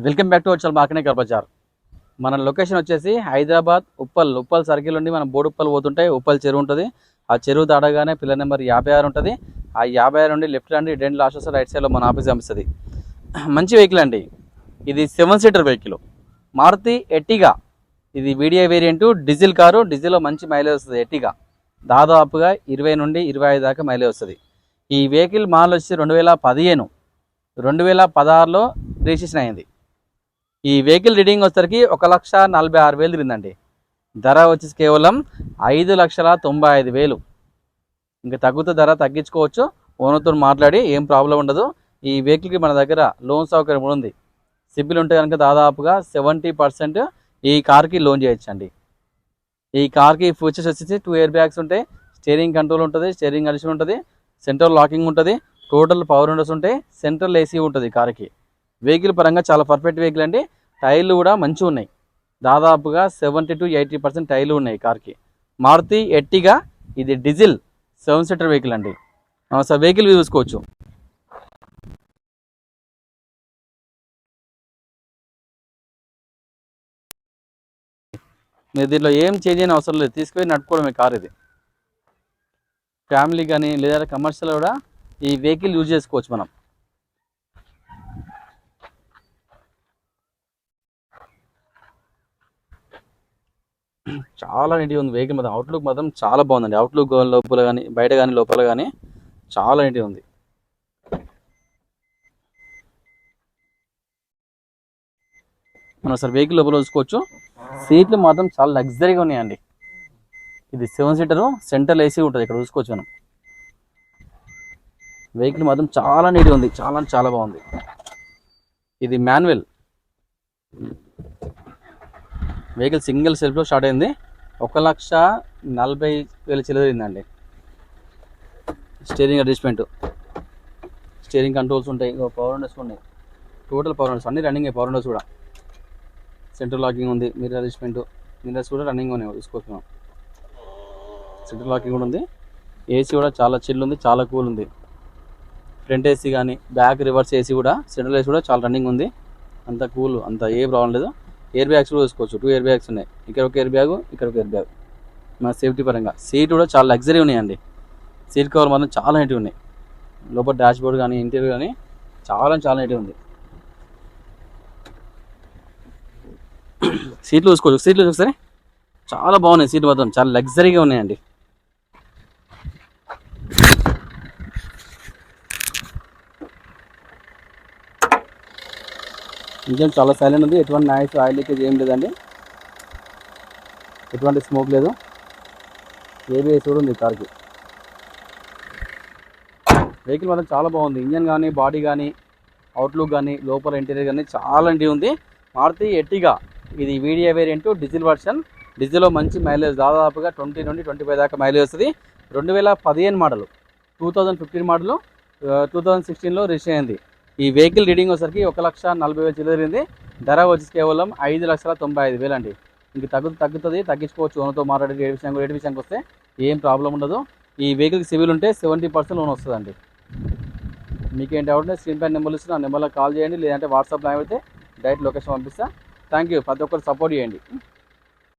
Welcome back to వచ్చాల్ మాకనేకర్ బజార్. మన లొకేషన్ వచ్చేసి హైదరాబాద్ ఉప్పల్ సర్కిల్ నుండి మనం బోడుప్పల్ పోతుంటే ఉప్పల్ చెరువు ఉంటుంది. ఆ చెరువు దాటగానే పిల్లర్ నెంబర్ 56 ఉంటుంది. ఆ 56 నుండి లెఫ్ట్ రండి, డెన్ లాస్ట్ వస్తే రైట్ సైడ్లో మన ఆఫీస్ కనిపిస్తుంది. మంచి వెహికల్ అండి. ఇది 7 సీటర్ వెహికల్, మారుతి ఎర్టిగా. ఇది వీడియో వేరియంట్, డీజిల్ కారు. డీజిల్లో మంచి మైలేజ్ వస్తుంది. ఎర్టిగా దాదాపుగా 20 నుండి 25 దాకా మైలేజ్ వస్తుంది. ఈ వెహికల్ మోడల్ వచ్చి 2015, 2016లో రిజిస్ట్రేషన్ అయింది. ఈ వెహికల్ రీడింగ్ వచ్చేసరికి 1,46,000 తిరిగిందండి. ధర వచ్చేసి కేవలం 5,95,000. ఇంకా తగ్గుతూ ధర తగ్గించుకోవచ్చు. ఓనర్తో మాట్లాడి ఏం ప్రాబ్లం ఉండదు. ఈ వెహికల్కి మన దగ్గర లోన్ సౌకర్యం కూడా ఉంది. సిబిల్ ఉంటే కనుక దాదాపుగా 70% ఈ కార్కి లోన్ చేయొచ్చండి. ఈ కార్కి ఫీచర్స్ వచ్చేసి 2 ఎయిర్ బ్యాగ్స్ ఉంటాయి, స్టీరింగ్ కంట్రోల్ ఉంటుంది, స్టీరింగ్ అడిషన్ ఉంటుంది, సెంట్రల్ లాకింగ్ ఉంటుంది, టోటల్ పవర్ విండోస్ ఉంటాయి, సెంట్రల్ ఏసీ ఉంటుంది కార్కి. వెహికల్ పరంగా చాలా పర్ఫెక్ట్ వెహికల్ అండి. టైర్లు కూడా మంచిగా ఉన్నాయి. దాదాపుగా 70 to 80% టైర్లు ఉన్నాయి కార్కి. మారుతి ఎర్టిగా, ఇది డీజిల్ 7 సీటర్ వెహికల్ అండి. సార్ వెహికల్ చూసుకోవచ్చు. మీరు దీంట్లో ఏం చేంజ్ అయిన అవసరం లేదు, తీసుకుపోయి నడుపుకోవడమే కార్. ఇది ఫ్యామిలీ కానీ లేదా కమర్షియల్ కూడా ఈ వెహికల్ యూజ్ చేసుకోవచ్చు మనం. చాలా నీట్గా ఉంది వెహికల్. మాత్రం అవుట్లుక్ మాత్రం చాలా బాగుందండి. అవుట్లుక్ లోపల కానీ బయట కానీ లోపల కానీ చాలా నీట్గా ఉంది. మనం సార్ వెహికల్ లోపల చూసుకోవచ్చు. సీట్లు మాత్రం చాలా లగ్జరీగా ఉన్నాయండి. ఇది 7 సీటరు, సెంట్రల్ ఏసీ ఉంటుంది. ఇక్కడ చూసుకోవచ్చు మనం. వెహికల్ మాత్రం చాలా నీట్గా ఉంది, చాలా బాగుంది. ఇది మాన్యువల్ వెహికల్, సింగిల్ సెల్ఫ్లో స్టార్ట్ అయింది. 1,40,000 చిల్లరిందండి. స్టీరింగ్ అడ్జస్ట్మెంట్, స్టీరింగ్ కంట్రోల్స్ ఉంటాయి, పవర్ విండోస్ ఉన్నాయి, టోటల్ పవర్ విండోస్ అన్ని రన్నింగ్. పవర్ విండోస్ కూడా సెంట్రల్ లాకింగ్ ఉంది, మిర్రర్ అడ్జస్ట్మెంట్, మిర్రర్స్ కూడా రన్నింగ్ ఉన్నాయి చూసుకోవచ్చు. సెంట్రల్ లాకింగ్ కూడా ఉంది. ఏసీ కూడా చాలా చిల్ ఉంది, చాలా కూల్ ఉంది. ఫ్రంట్ ఏసీ కానీ బ్యాక్ రివర్స్ ఏసీ కూడా, సెంట్రల్ ఏసీ కూడా చాలా రన్నింగ్ ఉంది. అంత కూల్, అంత ఏ ప్రాబ్లం లేదు. ఎయిర్ బ్యాగ్స్ కూడా చూసుకోవచ్చు. 2 ఎయిర్ బ్యాగ్స్ ఉన్నాయి. ఇక్కడ ఒక ఎయిర్ బ్యాగ్, ఇక్కడ ఒక ఎయిర్ బ్యాగ్. మన సేఫ్టీ పరంగా సీట్ కూడా చాలా లగ్జరీ ఉన్నాయండి. సీట్ కవర్ మాత్రం చాలా నీట్గా ఉన్నాయి. లోపల డాష్ బోర్డ్ కానీ ఇంటీరియర్ కానీ చాలా నీట్గా ఉంది. సీట్లు చూసుకోవచ్చు. సీట్లు చూస్తే చాలా బాగున్నాయి. సీట్లు మాత్రం చాలా లగ్జరీగా ఉన్నాయండి. ఇంజన్ చాలా సైలెంట్ ఉంది. ఎటువంటి నాయిస్, ఆయిల్ లీకేజ్ ఏం లేదండి. ఎటువంటి స్మోక్ లేదు. ఏబిఎస్ కూడా ఉంది కార్కి. వెహికల్ మాత్రం చాలా బాగుంది. ఇంజన్ కానీ, బాడీ కానీ, అవుట్లుక్ కానీ, లోపల ఇంటీరియర్ కానీ చాలా నీట్గా ఉంది. మారుతి ఎర్టిగా, ఇది వీడియో వేరియంట్, డీజిల్ వర్షన్. డీజిల్లో మంచి మైలేజ్, దాదాపుగా 20 నుండి 25 దాకా మైలేజ్ వస్తుంది. 2015 మోడల్, 2015 మోడల్, 2016లో రిజిస్టర్ అయింది. ఈ వెహికల్ రీడింగ్ వచ్చేసరికి 1,40,000 చిల్లరింది. ధర వచ్చేసి కేవలం 5,95,000 అండి. ఇంక తగ్గుతుంది, తగ్గించుకోవచ్చు. ఓనర్తో మాట్లాడే రేట్ విషయానికి వస్తే ఏం ప్రాబ్లం ఉండదు. ఈ వెహికల్కి సివిల్ ఉంటే 70% లోన్ వస్తుందండి. మీకు ఏం డౌట్ ఉంటే స్క్రీన్ పైన నెంబర్లు ఇస్తే ఆ నెంబర్లో కాల్ చేయండి, లేదంటే వాట్సాప్లో అయితే డైరెక్ట్ లొకేషన్ పంపిస్తా. Thank you. ప్రతి ఒక్కరు సపోర్ట్ చేయండి.